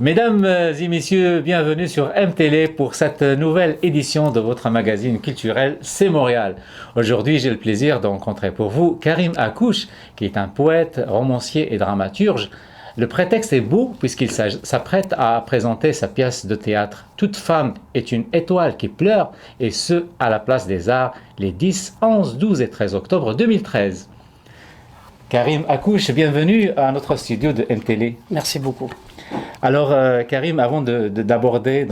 Mesdames et messieurs, bienvenue sur MTélé pour cette nouvelle édition de votre magazine culturel C'est Montréal. Aujourd'hui, j'ai le plaisir de rencontrer pour vous Karim Akouche, qui est un poète, romancier et dramaturge. Le prétexte est beau puisqu'il s'apprête à présenter sa pièce de théâtre « Toute femme est une étoile qui pleure » et ce, à la Place des Arts, les 10, 11, 12 et 13 octobre 2013. Karim Akouche, bienvenue à notre studio de MTélé. Merci beaucoup. Alors, Karim, avant d'aborder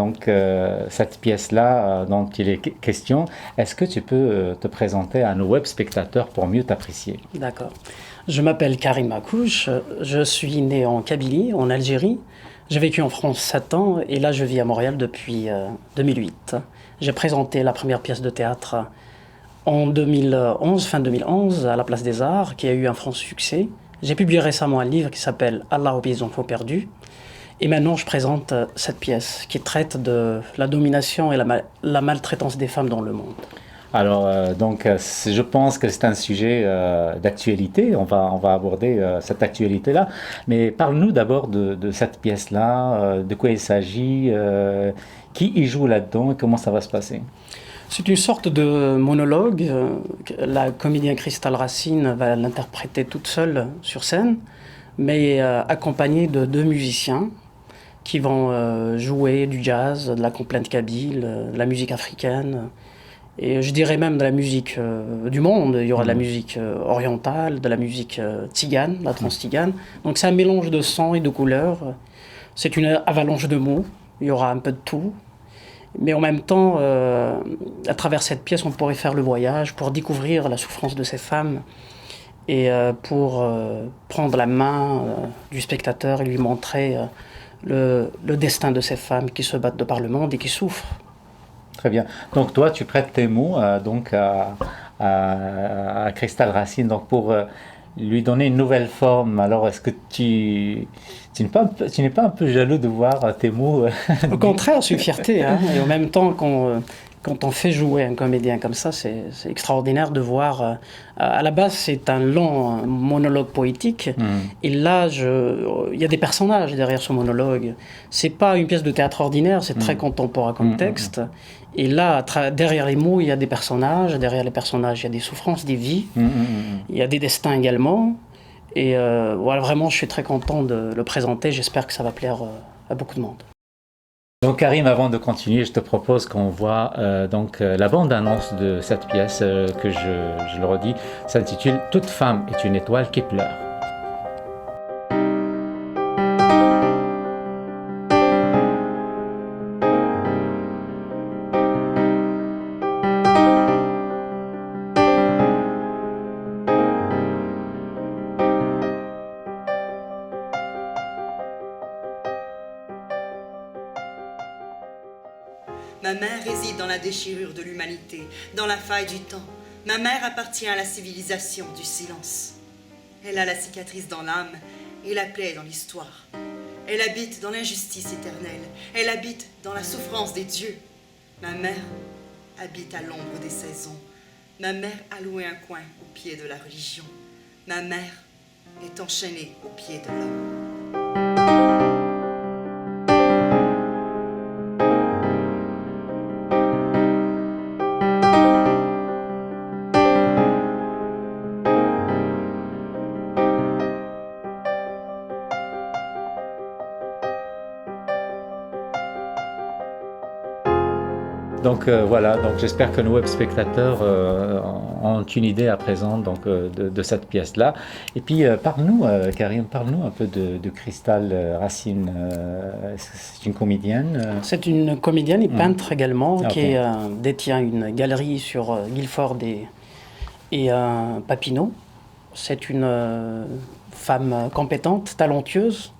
cette pièce-là dont il est question, est-ce que tu peux te présenter à nos web spectateurs pour mieux t'apprécier? D'accord. Je m'appelle Karim Akouche, je suis né en Kabylie, en Algérie. J'ai vécu en France 7 ans et là je vis à Montréal depuis 2008. J'ai présenté la première pièce de théâtre en 2011, fin 2011, à la Place des Arts, qui a eu un franc succès. J'ai publié récemment un livre qui s'appelle « Allah aux pays enfants perdus ». Et maintenant, je présente cette pièce qui traite de la domination et la maltraitance des femmes dans le monde. Alors, je pense que c'est un sujet d'actualité. On va aborder cette actualité-là. Mais parle-nous d'abord de cette pièce-là, de quoi il s'agit, qui y joue là-dedans et comment ça va se passer. C'est une sorte de monologue. La comédienne Cristal Racine va l'interpréter toute seule sur scène, mais accompagnée de 2 musiciens qui vont jouer du jazz, de la complainte kabyle, de la musique africaine, et je dirais même de la musique du monde. Il y aura de la musique orientale, de la musique tzigane, la trans-tzigane. Donc c'est un mélange de sons et de couleurs. C'est une avalanche de mots, il y aura un peu de tout. Mais en même temps, à travers cette pièce, on pourrait faire le voyage pour découvrir la souffrance de ces femmes et pour prendre la main du spectateur et lui montrer le destin de ces femmes qui se battent de par le monde et qui souffrent. Très bien. Donc toi, tu prêtes tes mots à Cristal Racine pour lui donner une nouvelle forme. Alors, est-ce que tu n'es pas un peu jaloux de voir tes mots Au contraire, c'est une fierté. Hein, et en même temps, quand on fait jouer un comédien comme ça, c'est extraordinaire de voir. À la base, c'est un long monologue poétique. Et là, il y a des personnages derrière ce monologue. C'est pas une pièce de théâtre ordinaire, c'est très contemporain comme texte. Et là, derrière les mots, il y a des personnages. Derrière les personnages, il y a des souffrances, des vies. Il y a des destins également. Et voilà, vraiment, je suis très content de le présenter. J'espère que ça va plaire à beaucoup de monde. Donc Karim, avant de continuer, je te propose qu'on voit la bande-annonce de cette pièce que je le redis, s'intitule « Toute femme est une étoile qui pleure ». Ma mère réside dans la déchirure de l'humanité, dans la faille du temps. Ma mère appartient à la civilisation du silence. Elle a la cicatrice dans l'âme et la plaie dans l'histoire. Elle habite dans l'injustice éternelle. Elle habite dans la souffrance des dieux. Ma mère habite à l'ombre des saisons. Ma mère a loué un coin au pied de la religion. Ma mère est enchaînée au pied de l'homme. Donc voilà, j'espère que nos web spectateurs ont une idée à présent de cette pièce-là. Et puis parle-nous, Karim, parle-nous un peu de Cristal Racine. C'est une comédienne C'est une comédienne et peintre également, qui détient une galerie sur Guilford et Papineau. C'est une femme compétente, talentueuse,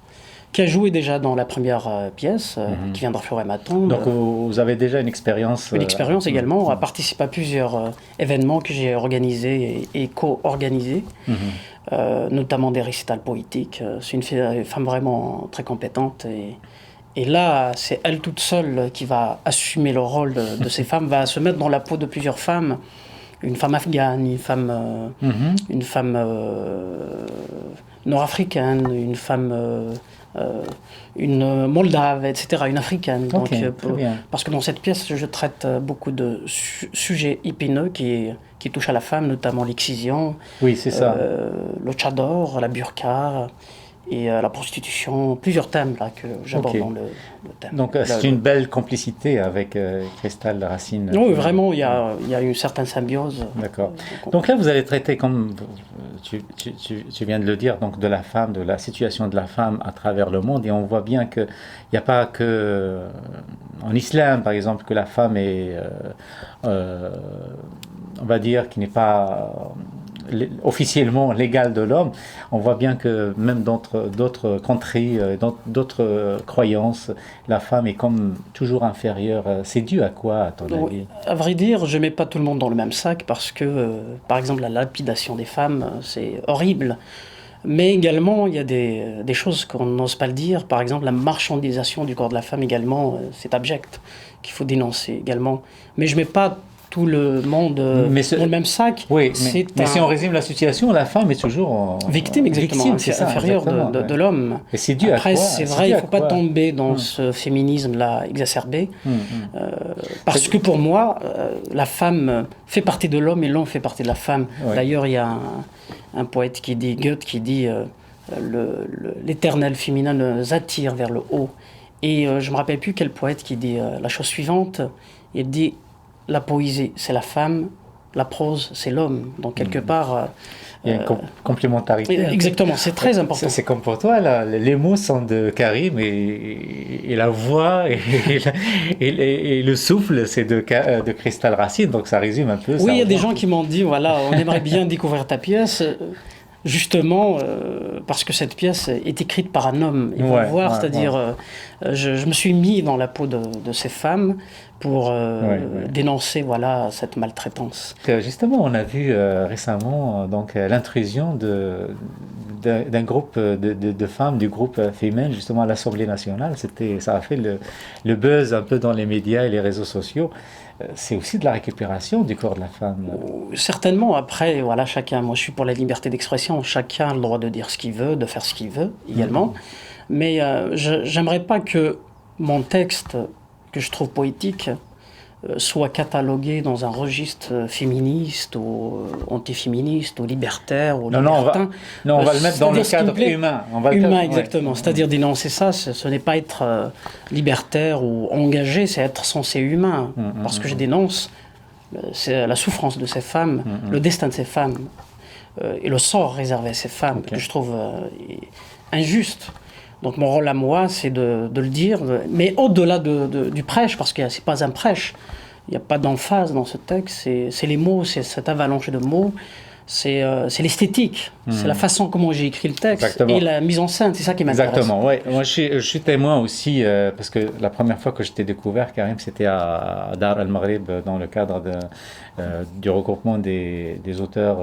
qui a joué déjà dans la première pièce, qui vient d'Orfleurer ma tombe. Donc vous avez déjà une expérience. Une expérience également. On a participé à plusieurs événements que j'ai organisés et co-organisés, notamment des récitals poétiques. C'est une femme vraiment très compétente. Et là, c'est elle toute seule qui va assumer le rôle de ces femmes, va se mettre dans la peau de plusieurs femmes. Une femme afghane, une femme nord-africaine, une femme une Moldave, etc., une africaine. Ok, Donc, très bien. parce que dans cette pièce, je traite beaucoup de sujets épineux qui touchent à la femme, notamment l'excision, Oui, c'est ça. le tchador, la burqa et la prostitution, plusieurs thèmes là, que j'aborde Ok. dans le thème. Donc, c'est une belle complicité avec Cristal Racine. Oui, vraiment, il y a une certaine symbiose. D'accord. Donc là, vous allez traiter, comme tu viens de le dire, donc de la femme, de la situation de la femme à travers le monde, et on voit bien qu'il n'y a pas que en islam, par exemple, que la femme est, on va dire, qui n'est pas officiellement l'égale de l'homme. On voit bien que même dans d'autres contrées, dans d'autres croyances, la femme est comme toujours inférieure. C'est dû à quoi, à ton avis? À vrai dire, je ne mets pas tout le monde dans le même sac parce que, par exemple, la lapidation des femmes, c'est horrible. Mais également, il y a des choses qu'on n'ose pas le dire. Par exemple, la marchandisation du corps de la femme également, c'est abject, qu'il faut dénoncer également. Mais je ne mets pas tout le monde dans le même sac. Oui, mais si on résume la situation, la femme est toujours victime, exactement, inférieure de l'homme. Et c'est dû Après, à quoi? c'est vrai, il ne faut pas tomber dans ce féminisme-là exacerbé. Parce que pour moi, la femme fait partie de l'homme et l'homme fait partie de la femme. Ouais. D'ailleurs, il y a un poète qui dit, Goethe, qui dit l'éternel féminin nous attire vers le haut. Et je ne me rappelle plus quel poète qui dit la chose suivante. Il dit la poésie, c'est la femme, la prose, c'est l'homme. Donc, quelque part... il y a une complémentarité. Exactement, c'est très important. C'est comme pour toi, là, les mots sont de Karim et la voix et le souffle, c'est de Cristal Racine. Donc, ça résume un peu ça. Oui, il y a des gens qui m'ont dit, voilà, on aimerait bien découvrir ta pièce. Justement, parce que cette pièce est écrite par un homme. Ils vont voir, c'est-à-dire, je me suis mis dans la peau de ces femmes pour dénoncer, voilà, cette maltraitance. Justement, on a vu récemment donc l'intrusion d'un groupe de femmes, du groupe féminin, justement à l'Assemblée nationale. Ça a fait le buzz un peu dans les médias et les réseaux sociaux. C'est aussi de la récupération du corps de la femme. Certainement. Après, voilà, chacun. Moi, je suis pour la liberté d'expression. Chacun a le droit de dire ce qu'il veut, de faire ce qu'il veut également. Mais j'aimerais pas que mon texte, que je trouve poétique, soit catalogué dans un registre féministe ou antiféministe ou libertaire ou libertin. On va le mettre dans le cadre humain. Humain, exactement. C'est-à-dire dénoncer ça, ce n'est pas être libertaire ou engagé, c'est être censé humain. Parce que je dénonce c'est la souffrance de ces femmes, le destin de ces femmes et le sort réservé à ces femmes que je trouve injuste. Donc mon rôle à moi, c'est de le dire, mais au-delà du prêche, parce que c'est pas un prêche, il n'y a pas d'emphase dans ce texte, c'est les mots, c'est cette avalanche de mots, c'est l'esthétique, c'est la façon comment j'ai écrit le texte. Exactement. Et la mise en scène, c'est ça qui m'intéresse. Exactement, oui. Moi je suis témoin aussi, parce que la première fois que je t'ai découvert, Karim, c'était à Dar al-Maghrib, dans le cadre du regroupement des auteurs,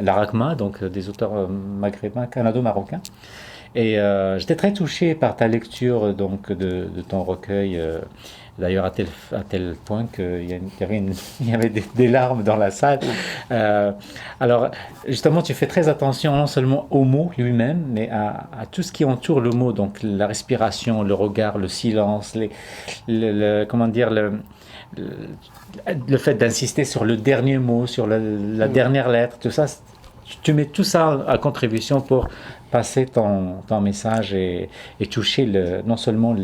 l'Arakma, donc des auteurs maghrébins, canado-marocains. Et j'étais très touché par ta lecture donc, de ton recueil, d'ailleurs à tel point qu'il y avait des larmes dans la salle. Alors justement, tu fais très attention non seulement au mot lui-même, mais à tout ce qui entoure le mot, donc la respiration, le regard, le silence, comment dire, le fait d'insister sur le dernier mot, sur la dernière lettre, tout ça. Tu mets tout ça à contribution pour passer ton message et toucher non seulement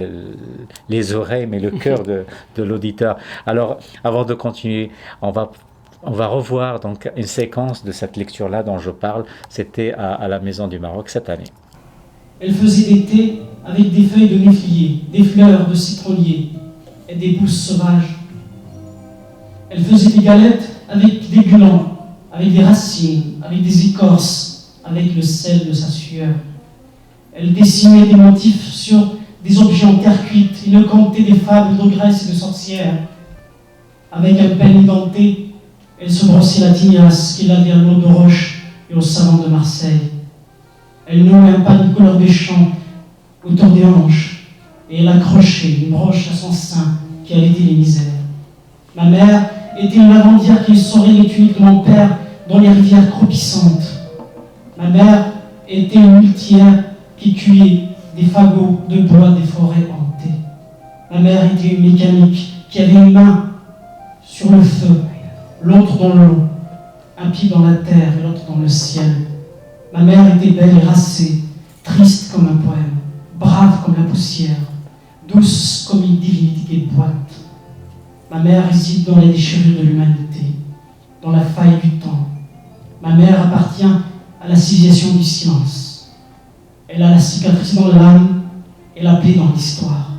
les oreilles, mais le cœur de l'auditeur. Alors, avant de continuer, on va revoir donc une séquence de cette lecture-là dont je parle. C'était à la Maison du Maroc cette année. Elle faisait des thés avec des feuilles de néflier, des fleurs de citronnier et des pousses sauvages. Elle faisait des galettes avec des glands, avec des racines, avec des écorces, avec le sel de sa sueur. Elle dessinait des motifs sur des objets en terre cuite et ne contait des fables d'ogresses et de sorcières. Avec un peigne denté, elle se brossait la tignasse qu'il avait à l'eau de roche et au savon de Marseille. Elle nouait un pain de couleur des champs autour des hanches et elle accrochait une broche à son sein qui allaitait les misères. Ma mère était une lavandière qui saurait les tuniques de mon père dans les rivières croupissantes. Ma mère était une muletière qui cueillait des fagots de bois des forêts hantées. Ma mère était une mécanique qui avait une main sur le feu, l'autre dans l'eau, un pied dans la terre et l'autre dans le ciel. Ma mère était belle et racée, triste comme un poème, brave comme la poussière, douce comme une divinité qui boite. Ma mère réside dans les déchirures de l'humanité, dans la faille du temps. Ma mère appartient à la civilisation du silence. Elle a la cicatrice dans l'âme et la paix dans l'histoire.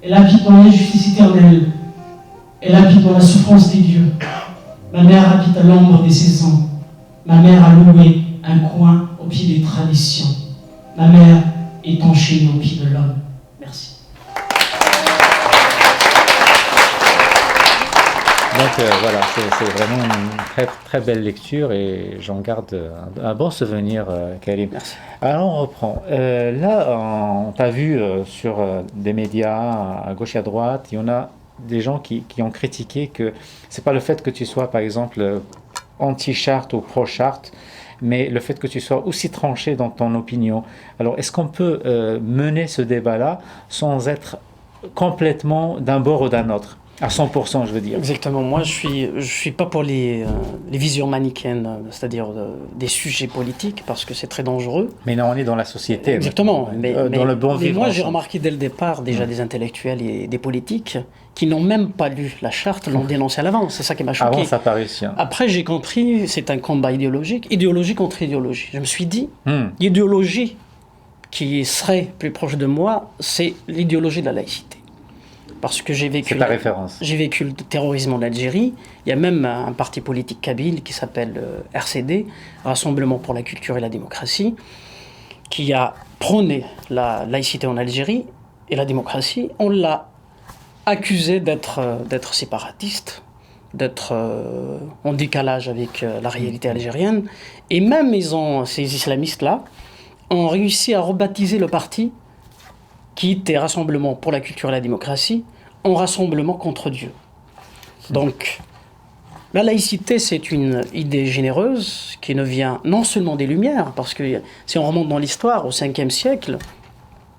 Elle habite dans l'injustice éternelle. Elle habite dans la souffrance des dieux. Ma mère habite à l'ombre des saisons. Ma mère a loué un coin au pied des traditions. Ma mère est enchaînée au pied de l'homme. Merci. Donc voilà, c'est vraiment une très, très belle lecture et j'en garde un bon souvenir, Karim. Merci. Alors on reprend. Là, on t'a vu sur des médias à gauche et à droite, il y en a des gens qui ont critiqué que c'est pas le fait que tu sois, par exemple, anti-charte ou pro-charte, mais le fait que tu sois aussi tranché dans ton opinion. Alors, est-ce qu'on peut mener ce débat-là sans être complètement d'un bord ou d'un autre? À 100%, je veux dire. Exactement. Moi, je suis pas pour les visions manichéennes, c'est-à-dire des sujets politiques, parce que c'est très dangereux. Mais non, on est dans la société. Exactement. Dans le bon mais vivre. moi, j'ai remarqué dès le départ déjà des intellectuels et des politiques qui n'ont même pas lu la charte, l'ont dénoncé à l'avance. C'est ça qui m'a choqué. Avant sa parution. Après, j'ai compris, c'est un combat idéologie contre idéologie. Je me suis dit, l'idéologie qui serait plus proche de moi, c'est l'idéologie de la laïcité. Parce que j'ai vécu, c'est ta référence. J'ai vécu le terrorisme en Algérie. Il y a même un parti politique kabyle qui s'appelle RCD, Rassemblement pour la culture et la démocratie, qui a prôné la laïcité en Algérie et la démocratie. On l'a accusé d'être séparatiste, d'être en décalage avec la réalité algérienne. Et même ces islamistes-là ont réussi à rebaptiser le parti qui était Rassemblement pour la culture et la démocratie, en rassemblement contre Dieu. Donc, la laïcité, c'est une idée généreuse qui ne vient non seulement des Lumières, parce que si on remonte dans l'histoire, au 5e siècle,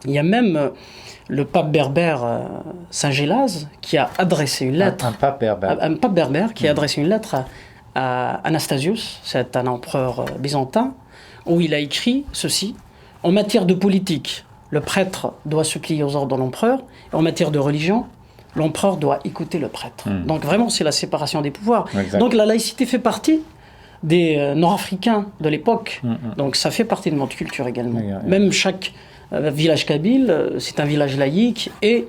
il y a même le pape berbère Saint Gélase qui a adressé une lettre... Un pape berbère. Un pape berbère qui a adressé une lettre à Anastasius, c'est un empereur byzantin, où il a écrit ceci: « En matière de politique, le prêtre doit se plier aux ordres de l'empereur. Et en matière de religion, l'empereur doit écouter le prêtre. » Donc vraiment, c'est la séparation des pouvoirs. Exact. Donc la laïcité fait partie des Nord-Africains de l'époque. Donc ça fait partie de notre culture également. Même chaque village kabyle, c'est un village laïque et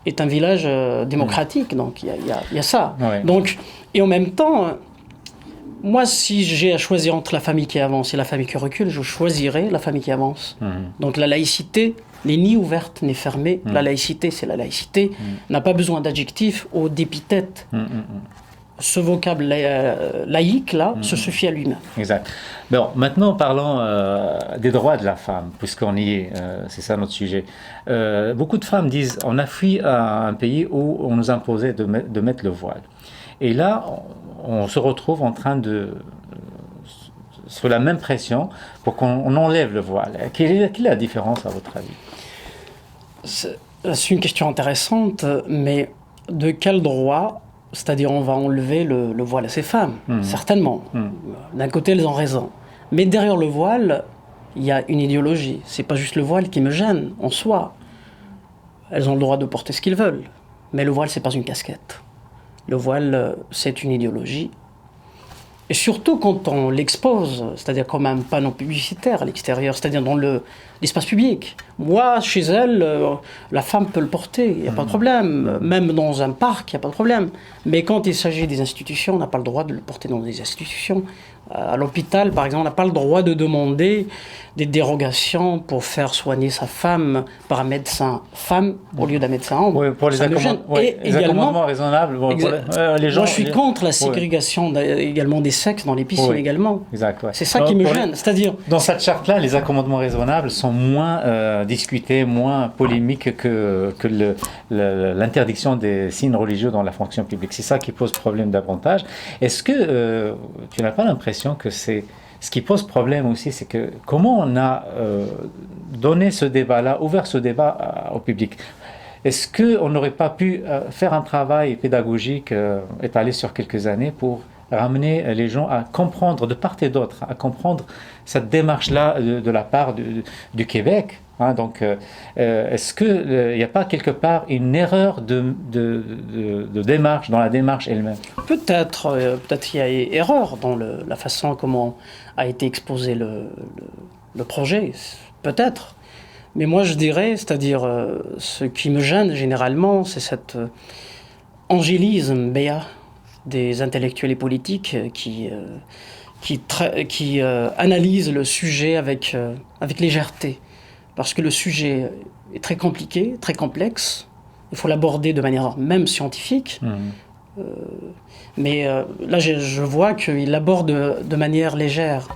est un village démocratique. Donc il y a ça. Donc, et en même temps, moi, si j'ai à choisir entre la famille qui avance et la famille qui recule, je choisirais la famille qui avance. Donc la laïcité n'est ni ouverte ni fermée. La laïcité, c'est la laïcité. N'a pas besoin d'adjectifs ou d'épithètes. Ce vocable laïque-là se suffit à lui-même. Exact. Bon, maintenant, parlons des droits de la femme, puisqu'on y est. C'est ça notre sujet. Beaucoup de femmes disent on a fui à un pays où on nous imposait de mettre le voile. Et là, on se retrouve en train sous la même pression pour qu'on enlève le voile. Quelle est la différence à votre avis? C'est une question intéressante, mais de quel droit? C'est-à-dire, on va enlever le voile à ces femmes, certainement. D'un côté, elles ont raison. Mais derrière le voile, il y a une idéologie. C'est pas juste le voile qui me gêne, en soi. Elles ont le droit de porter ce qu'ils veulent. Mais le voile, c'est pas une casquette. Le voile, c'est une idéologie. Et surtout quand on l'expose, c'est-à-dire comme un panneau publicitaire à l'extérieur, c'est-à-dire dans l'espace public. Moi, chez elle, la femme peut le porter, il n'y a pas de problème. Même dans un parc, il n'y a pas de problème. Mais quand il s'agit des institutions, on n'a pas le droit de le porter dans des institutions. À l'hôpital, par exemple, on n'a pas le droit de demander des dérogations pour faire soigner sa femme par un médecin femme au lieu d'un médecin homme. Oui, pour les accommodements raisonnables. Bon, les gens, moi, je suis contre la ségrégation également des sexes dans les piscines également. Exact, c'est ça qui me gêne. C'est-à-dire, dans cette charte-là, les accommodements raisonnables sont moins discutés, moins polémiques que l'interdiction des signes religieux dans la fonction publique. C'est ça qui pose problème davantage. Est-ce que tu n'as pas l'impression que c'est Ce qui pose problème aussi, c'est que comment on a donné ce débat-là, ouvert ce débat au public. Est-ce qu'on n'aurait pas pu faire un travail pédagogique étalé sur quelques années pour ramener les gens à comprendre de part et d'autre, à comprendre cette démarche-là de la part du Québec, hein, donc, est-ce qu'il n'y a pas quelque part une erreur de démarche, dans la démarche elle-même? Peut-être il y a erreur dans la façon comment a été exposé le projet, peut-être. Mais moi je dirais, c'est-à-dire ce qui me gêne généralement, c'est cet angélisme béat des intellectuels et politiques qui analysent le sujet avec légèreté. Parce que le sujet est très compliqué, très complexe. Il faut l'aborder de manière même scientifique. Mais là, je vois qu'il l'aborde de manière légère.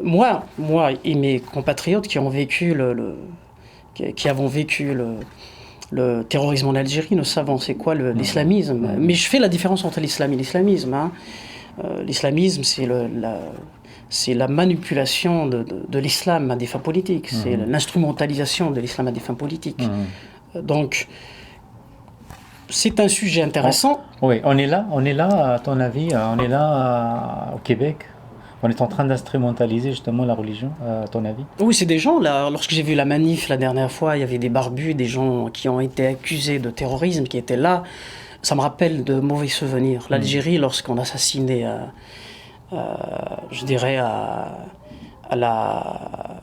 Moi et mes compatriotes qui ont vécu qui avons vécu le terrorisme en Algérie, nous savons c'est quoi l'islamisme. Mais je fais la différence entre l'islam et l'islamisme. Hein. L'islamisme, c'est la manipulation de l'islam à des fins politiques. C'est l'instrumentalisation de l'islam à des fins politiques. Donc, c'est un sujet intéressant. Oui, on est là, à ton avis, on est là au Québec. On est en train d'instrumentaliser justement la religion, à ton avis? Oui, c'est des gens, là, lorsque j'ai vu la manif la dernière fois, il y avait des barbus, des gens qui ont été accusés de terrorisme, qui étaient là. Ça me rappelle de mauvais souvenirs. L'Algérie, lorsqu'on assassinait, je dirais, à la...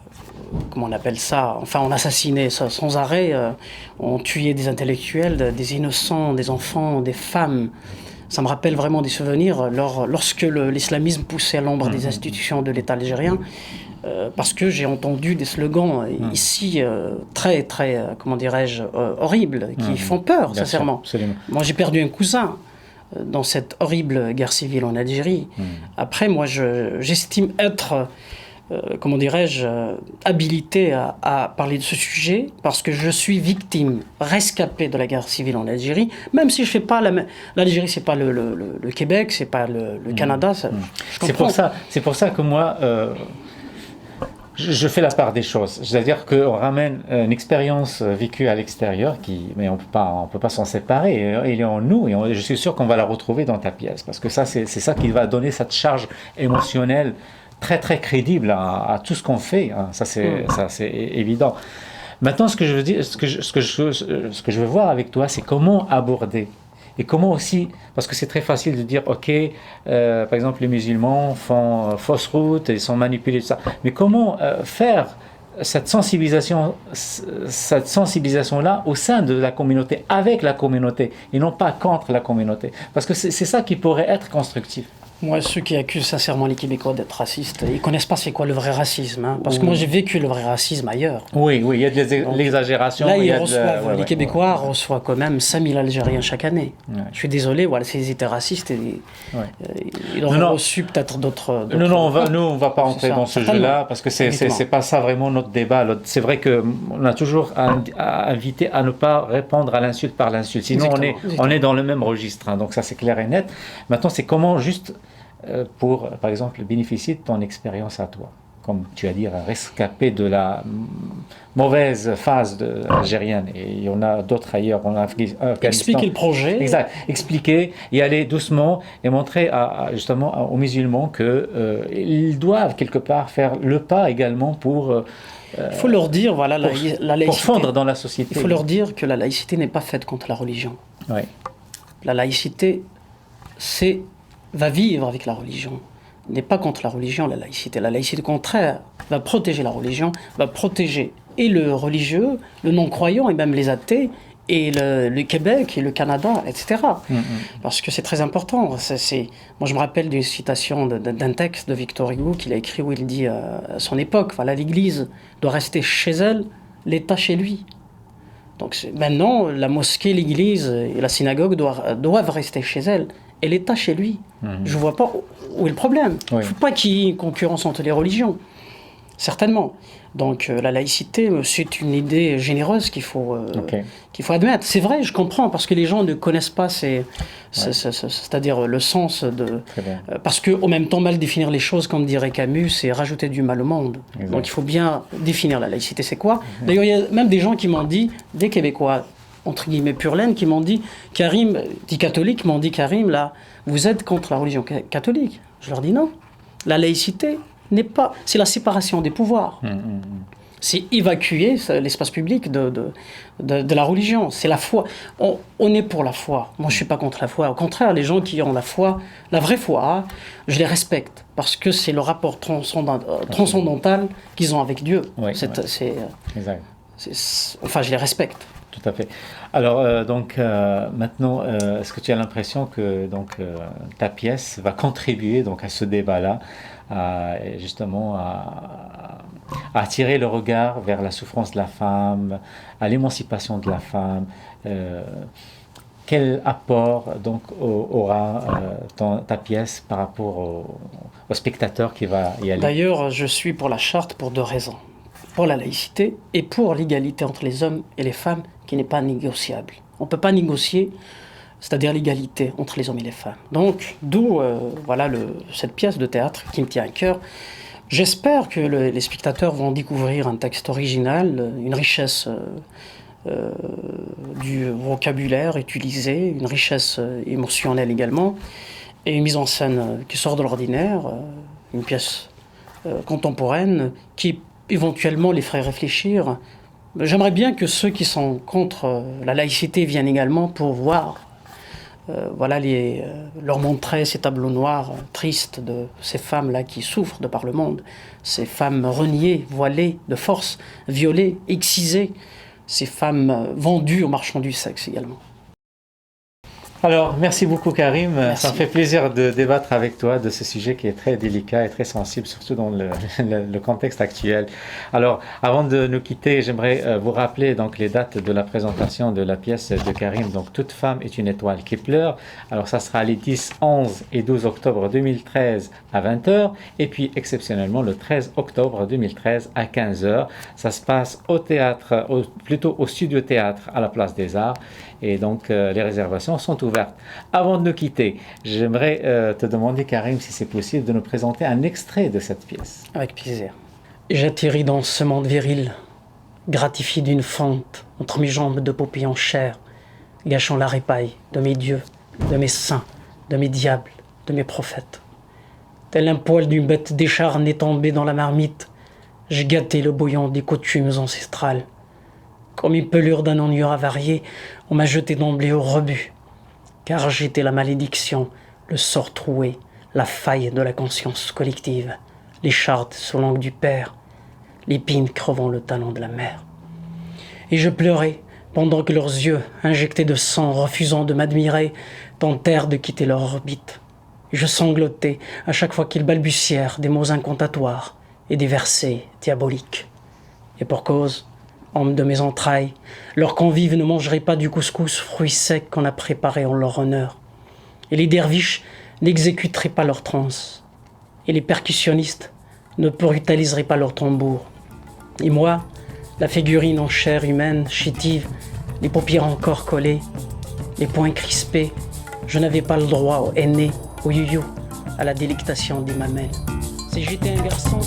Comment on appelle ça? Enfin, on assassinait sans arrêt, on tuait des intellectuels, des innocents, des enfants, des femmes. Ça me rappelle vraiment des souvenirs lorsque l'islamisme poussait à l'ombre des institutions de l'État algérien, parce que j'ai entendu des slogans ici très, très, comment dirais-je, horribles, qui font peur, bien sincèrement. Sûr, moi, j'ai perdu un cousin dans cette horrible guerre civile en Algérie. Après, moi, j'estime être... comment dirais-je, habilité à parler de ce sujet parce que je suis victime, rescapée de la guerre civile en Algérie, même si je fais pas l'Algérie, c'est pas le Québec, c'est pas le Canada. C'est pour ça que moi, je fais la part des choses. C'est-à-dire qu'on ramène une expérience vécue à l'extérieur, mais on peut pas s'en séparer. Il est en nous et je suis sûr qu'on va la retrouver dans ta pièce parce que ça, c'est ça qui va donner cette charge émotionnelle très très crédible à tout ce qu'on fait, hein. Ça c'est évident. Maintenant, ce que je veux dire, ce que je veux voir avec toi, c'est comment aborder et comment aussi, parce que c'est très facile de dire, ok, par exemple les musulmans font fausse route, ils sont manipulés, tout ça, mais comment faire cette sensibilisation-là au sein de la communauté, avec la communauté, et non pas contre la communauté, parce que c'est ça qui pourrait être constructif. Moi, ceux qui accusent sincèrement les Québécois d'être racistes, ils ne connaissent pas c'est quoi le vrai racisme. Hein, parce que moi, j'ai vécu le vrai racisme ailleurs. Oui, il y a de l'exagération. Là, les Québécois reçoivent quand même 5000 Algériens chaque année. Ouais. Je suis désolé, voilà, s'ils étaient racistes, ils auraient reçu peut-être d'autres... Non, on ne va pas entrer dans ce jeu-là, parce que c'est pas ça vraiment notre débat. C'est vrai qu'on a toujours invité à ne pas répondre à l'insulte par l'insulte. Sinon, on est dans le même registre. Hein, donc ça, c'est clair et net. Maintenant, c'est comment juste... pour, par exemple, bénéficier de ton expérience à toi, comme tu as dit, rescapé de la mauvaise phase algérienne, et il y en a d'autres ailleurs en Afghanistan. Expliquer le projet. Exact. Expliquer, y aller doucement, et montrer justement aux musulmans qu'ils doivent quelque part faire le pas également pour... il faut leur dire, voilà, la laïcité, pour fondre dans la société. Il faut leur dire que la laïcité n'est pas faite contre la religion. Oui. La laïcité, va vivre avec la religion, n'est pas contre la religion, la laïcité. La laïcité, au contraire, va protéger la religion, va protéger et le religieux, le non-croyant, et même les athées, et le Québec, et le Canada, etc. Parce que c'est très important. Moi, je me rappelle d'une citation d'un texte de Victor Hugo qu'il a écrit où il dit à son époque, voilà, l'Église doit rester chez elle, l'État chez lui. Donc maintenant, la mosquée, l'Église et la synagogue doivent rester chez elles. Et l'État chez lui. Je ne vois pas où est le problème. Il ne faut pas qu'il y ait une concurrence entre les religions. Certainement. Donc la laïcité, c'est une idée généreuse qu'il faut admettre. C'est vrai, je comprends, parce que les gens ne connaissent pas c'est-à-dire le sens de... parce qu'au même temps, mal définir les choses, comme dirait Camus, c'est rajouter du mal au monde. Exact. Donc il faut bien définir la laïcité, c'est quoi. D'ailleurs, il y a même des gens qui m'ont dit, des Québécois, entre guillemets pur laine, qui m'ont dit, Karim, dit catholique, m'ont dit, Karim, là, vous êtes contre la religion catholique. Je leur dis non. La laïcité n'est pas... C'est la séparation des pouvoirs. C'est évacuer l'espace public de la religion. C'est la foi. On est pour la foi. Moi, je ne suis pas contre la foi. Au contraire, les gens qui ont la foi, la vraie foi, je les respecte. Parce que c'est le rapport transcendantal qu'ils ont avec Dieu. Oui, exact. Enfin, je les respecte. Tout à fait. Alors, maintenant, est-ce que tu as l'impression que ta pièce va contribuer à ce débat-là, justement à attirer le regard vers la souffrance de la femme, à l'émancipation de la femme? Quel apport aura ta pièce par rapport au spectateur qui va y aller? D'ailleurs, je suis pour la charte pour 2 raisons. Pour la laïcité et pour l'égalité entre les hommes et les femmes, qui n'est pas négociable. On ne peut pas négocier, c'est-à-dire l'égalité entre les hommes et les femmes. Donc, d'où cette pièce de théâtre qui me tient à cœur. J'espère que les spectateurs vont découvrir un texte original, une richesse du vocabulaire utilisé, une richesse émotionnelle également, et une mise en scène qui sort de l'ordinaire, une pièce contemporaine qui éventuellement les ferait réfléchir. J'aimerais bien que ceux qui sont contre la laïcité viennent également pour voir, leur montrer ces tableaux noirs tristes de ces femmes-là qui souffrent de par le monde, ces femmes reniées, voilées de force, violées, excisées, ces femmes vendues aux marchands du sexe également. Alors, merci beaucoup Karim. Merci. Ça me fait plaisir de débattre avec toi de ce sujet qui est très délicat et très sensible, surtout dans le contexte actuel. Alors, avant de nous quitter, j'aimerais vous rappeler les dates de la présentation de la pièce de Karim. Donc, Toute femme est une étoile qui pleure. Alors, ça sera les 10, 11 et 12 octobre 2013 à 20h. Et puis, exceptionnellement, le 13 octobre 2013 à 15h. Ça se passe au théâtre, plutôt au studio théâtre à la Place des Arts. Et donc, les réservations sont ouvertes. Avant de nous quitter, j'aimerais te demander, Karim, si c'est possible, de nous présenter un extrait de cette pièce. Avec plaisir. J'atterris dans ce monde viril, gratifié d'une fente entre mes jambes de paupières en chair, gâchant la répaille de mes dieux, de mes saints, de mes diables, de mes prophètes. Tel un poil d'une bête décharnée tombée dans la marmite, j'ai gâté le bouillon des coutumes ancestrales. Comme une pelure d'un ennui avarié, on m'a jeté d'emblée au rebut, car j'étais la malédiction, le sort troué, la faille de la conscience collective, l'écharde sous l'angle du père, l'épine crevant le talon de la mère. Et je pleurais, pendant que leurs yeux, injectés de sang, refusant de m'admirer, tentèrent de quitter leur orbite. Et je sanglotais à chaque fois qu'ils balbutièrent des mots incantatoires et des versets diaboliques. Et pour cause, hommes de mes entrailles, leurs convives ne mangeraient pas du couscous, fruit sec qu'on a préparé en leur honneur. Et les derviches n'exécuteraient pas leur transe. Et les percussionnistes ne brutaliseraient pas leur tambour. Et moi, la figurine en chair humaine, chétive, les paupières encore collées, les poings crispés, je n'avais pas le droit au henné, au you-you, à la délectation des mamelles. Si j'étais un garçon,